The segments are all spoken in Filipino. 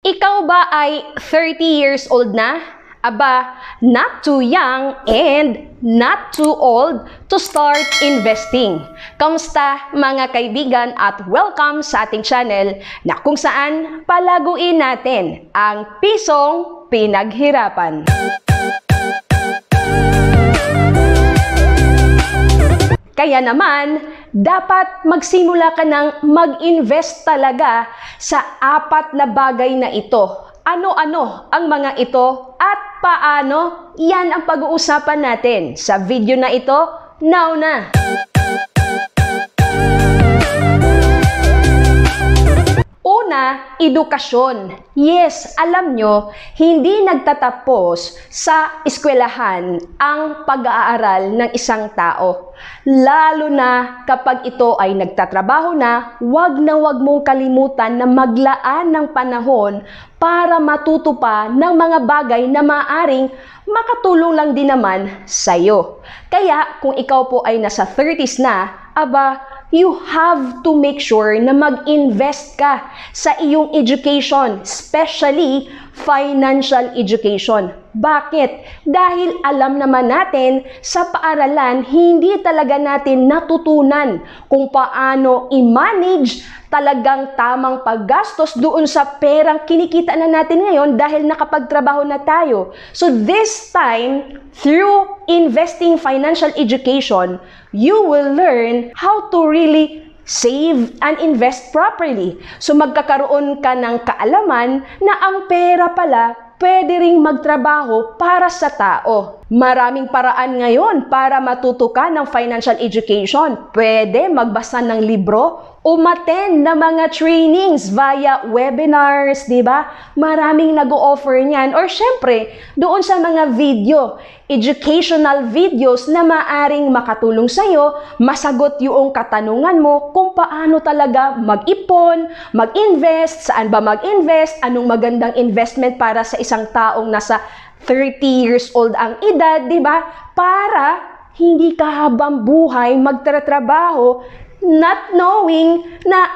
Ikaw ba ay 30 years old na? Aba, not too young and not too old to start investing. Kamusta mga kaibigan at welcome sa ating channel na kung saan palaguin natin ang pisong pinaghirapan. Kaya naman, dapat magsimula ka ng mag-invest talaga sa apat na bagay na ito. Ano-ano ang mga ito at paano? Yan ang pag-uusapan natin sa video na ito. Now na! Una, edukasyon. Yes, alam nyo, hindi nagtatapos sa eskwelahan ang pag-aaral ng isang tao. Lalo na kapag ito ay nagtatrabaho na, wag mong kalimutan na maglaan ng panahon para matuto pa ng mga bagay na maaring makatulong lang din naman sa'yo. Kaya kung ikaw po ay nasa 30s na, aba, you have to make sure na mag-invest ka sa iyong education, especially financial education. Bakit? Dahil alam naman natin sa paaralan, hindi talaga natin natutunan kung paano i-manage talagang tamang paggastos doon sa perang kinikita na natin ngayon dahil nakapagtrabaho na tayo. So this time, through investing financial education, you will learn how to really save and invest properly. So magkakaroon ka ng kaalaman na ang pera pala pwede ring magtrabaho para sa tao. Maraming paraan ngayon para matuto ka ng financial education. Pwede magbasa ng libro, umattend na mga trainings via webinars, di ba? Maraming nag-o-offer niyan. Or syempre, doon sa mga video, educational videos na maaring makatulong sa'yo, masagot yung katanungan mo kung paano talaga mag-ipon, mag-invest, saan ba mag-invest, anong magandang investment para sa isang taong nasa 30 years old ang edad, di ba? Para hindi ka habang buhay magtatrabaho not knowing na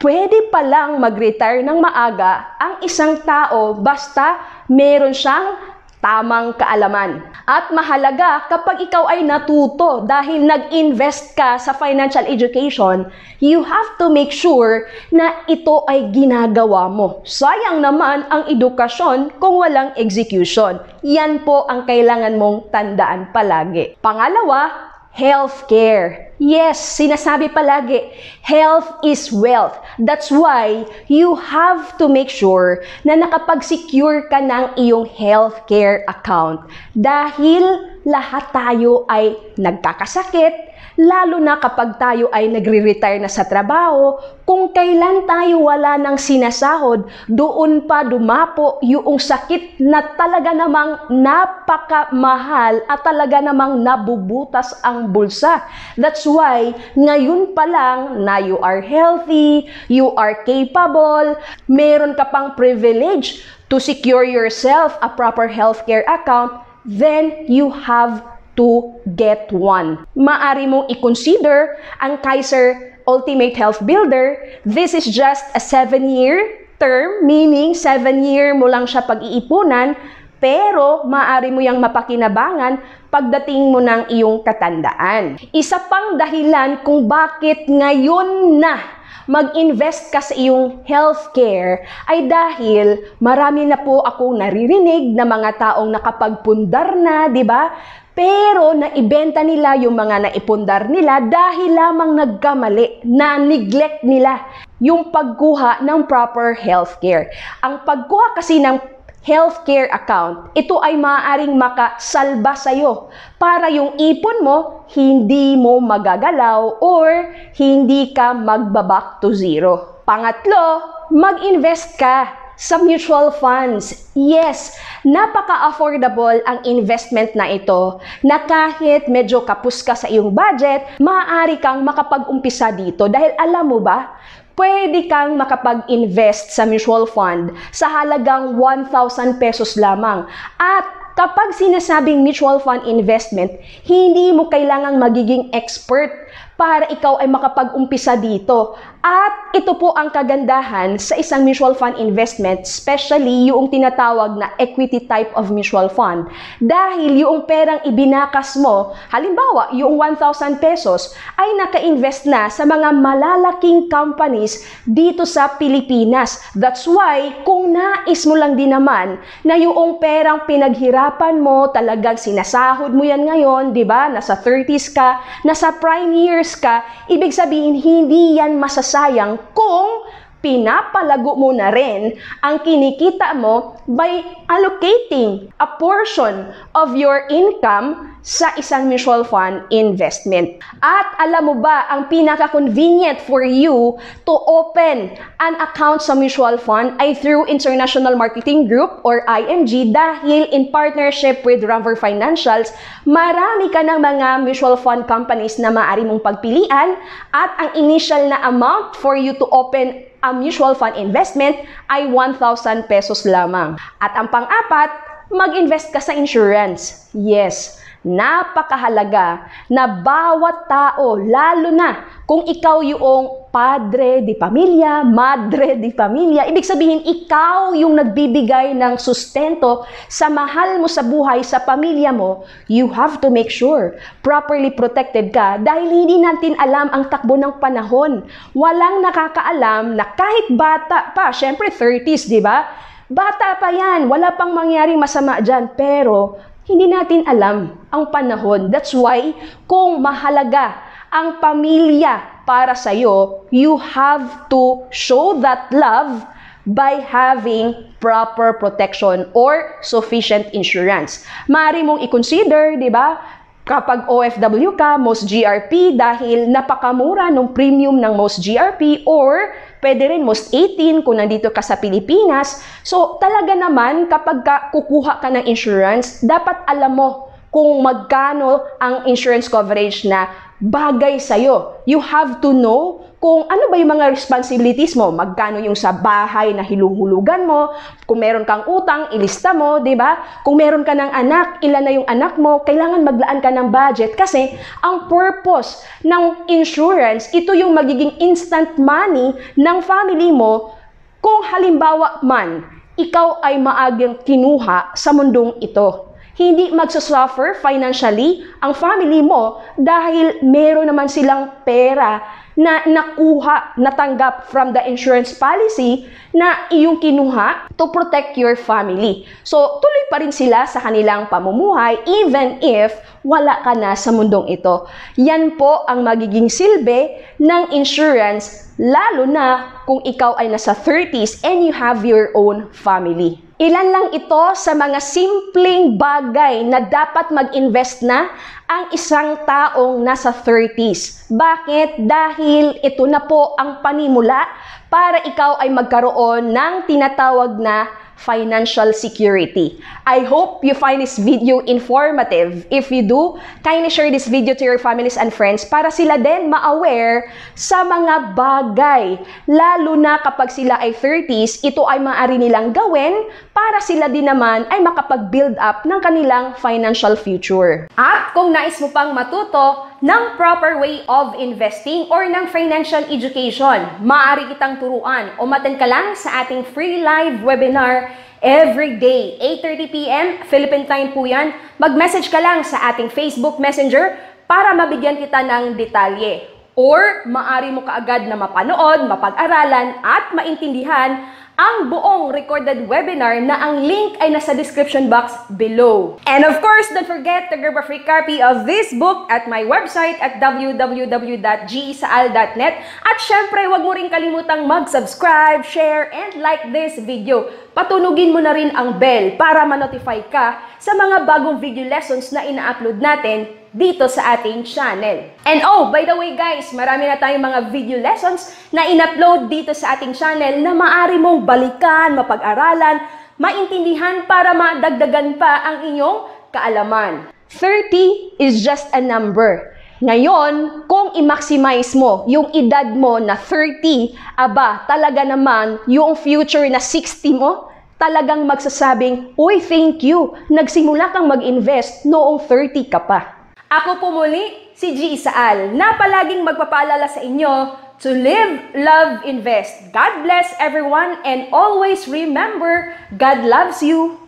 pwede palang mag-retire ng maaga ang isang tao basta meron siyang tamang kaalaman. At mahalaga kapag ikaw ay natuto dahil nag-invest ka sa financial education, you have to make sure na ito ay ginagawa mo. Sayang naman ang edukasyon kung walang execution. Yan po ang kailangan mong tandaan palagi. Pangalawa, healthcare. Yes, sinasabi palagi, health is wealth. That's why you have to make sure na nakapag-secure ka ng iyong healthcare account. Dahil lahat tayo ay nagkakasakit, lalo na kapag tayo ay nagre-retire na sa trabaho, kung kailan tayo wala ng sinasahod, doon pa dumapo yung sakit na talaga namang napakamahal at talaga namang nabubutas ang bulsa. That's why, ngayon pa lang na you are healthy, you are capable, meron ka pang privilege to secure yourself a proper healthcare account, then you have to get one. Maari mong i-consider ang Kaiser Ultimate Health Builder. This is just a 7-year term, meaning 7-year mo lang siya pag-iipunan, pero maaari mo yang mapakinabangan pagdating mo ng iyong katandaan. Isa pang dahilan kung bakit ngayon na mag-invest ka sa iyong healthcare ay dahil marami na po akong naririnig na mga taong nakapagpundar na, di ba? Pero naibenta nila yung mga naipundar nila dahil lamang nagkamali, na neglect nila yung pagkuha ng proper healthcare. Ang pagkuha kasi ng healthcare account, ito ay maaaring makasalba sa'yo para yung ipon mo hindi mo magagalaw or hindi ka magbaback to zero. Pangatlo, mag-invest ka sa mutual funds. Yes, napaka-affordable ang investment na ito na kahit medyo kapos ka sa iyong budget, maaari kang makapag-umpisa dito dahil alam mo ba, pwede kang makapag-invest sa mutual fund sa halagang 1,000 pesos lamang. At kapag sinasabing mutual fund investment, hindi mo kailangang magiging expert para ikaw ay makapag-umpisa dito. At ito po ang kagandahan sa isang mutual fund investment, especially yung tinatawag na equity type of mutual fund. Dahil yung perang ibinakas mo, halimbawa yung 1,000 pesos ay naka-invest na sa mga malalaking companies dito sa Pilipinas. That's why kung nais mo lang din naman na yung perang pinaghirapan mo, talagang sinasahod mo yan ngayon, di ba? Nasa 30s ka, nasa prime years ka, ibig sabihin hindi yan masasayang kung pinapalago mo na rin ang kinikita mo by allocating a portion of your income sa isang mutual fund investment. At alam mo ba, ang pinaka-convenient for you to open an account sa mutual fund ay through International Marketing Group or IMG dahil in partnership with Ramver Financials, marami ka ng mga mutual fund companies na maaari mong pagpilian at ang initial na amount for you to open a mutual fund investment ay 1,000 pesos lamang. At ang pang-apat, mag-invest ka sa insurance. Yes, napakahalaga na bawat tao, lalo na kung ikaw yung padre di pamilya, madre di pamilya, ibig sabihin ikaw yung nagbibigay ng sustento sa mahal mo sa buhay, sa pamilya mo, you have to make sure properly protected ka dahil hindi natin alam ang takbo ng panahon. Walang nakakaalam na kahit bata pa, syempre 30s, di ba? Bata pa yan, wala pang mangyaring masama dyan, pero hindi natin alam ang panahon. That's why, kung mahalaga ang pamilya para sa'yo, you have to show that love by having proper protection or sufficient insurance. Maaari mong i-consider, di ba? Kapag OFW ka, most GRP dahil napakamura ng premium ng most GRP or pwede rin most 18 kung nandito ka sa Pilipinas. So talaga naman kapag kukuha ka ng insurance, dapat alam mo kung magkano ang insurance coverage na bagay sa'yo. You have to know kung ano ba yung mga responsibilities mo, magkano yung sa bahay na hiluhulugan mo, kung meron kang utang, ilista mo, di ba? Kung meron ka ng anak, ilan na yung anak mo, kailangan maglaan ka ng budget kasi ang purpose ng insurance, ito yung magiging instant money ng family mo kung halimbawa man, ikaw ay maagang kinuha sa mundong ito. Hindi magsasuffer financially ang family mo dahil meron naman silang pera na nakuha, natanggap from the insurance policy na iyong kinuha to protect your family. So, tuloy pa rin sila sa kanilang pamumuhay even if wala ka na sa mundong ito. Yan po ang magiging silbi ng insurance lalo na kung ikaw ay nasa 30s and you have your own family. Ilan lang ito sa mga simpleng bagay na dapat mag-invest na ang isang taong nasa 30s. Bakit? Dahil ito na po ang panimula para ikaw ay magkaroon ng tinatawag na financial security. I hope you find this video informative. If you do, kindly share this video to your families and friends para sila din ma-aware sa mga bagay. Lalo na kapag sila ay 30s, ito ay maaari nilang gawin para sila din naman ay makapag-build up ng kanilang financial future. At kung nais mo pang matuto ng proper way of investing or ng financial education, maaari kitang turuan o maten ka lang sa ating free live webinar every day, 8:30 PM, Philippine time po yan. Mag-message ka lang sa ating Facebook Messenger para mabigyan kita ng detalye. Or maaari mo kaagad na mapanood, mapag-aralan at maintindihan ang buong recorded webinar na ang link ay nasa description box below. And of course, don't forget to grab a free copy of this book at my website at www.gesaal.net. At syempre, huwag mo rin kalimutang mag-subscribe, share, and like this video. Patunugin mo na rin ang bell para ma-notify ka sa mga bagong video lessons na ina-upload natin dito sa ating channel. And oh, by the way guys, marami na tayong mga video lessons na in-upload dito sa ating channel na maaari mong balikan, mapag-aralan, maintindihan para madagdagan pa ang inyong kaalaman. 30 is just a number. Ngayon, kung i-maximize mo yung edad mo na 30, aba, talaga naman yung future na 60 mo, talagang magsasabing, uy, thank you, nagsimula kang mag-invest noong 30 ka pa. Ako po muli, si G. Isaal na palaging magpapaalala sa inyo to live, love, invest. God bless everyone and always remember, God loves you.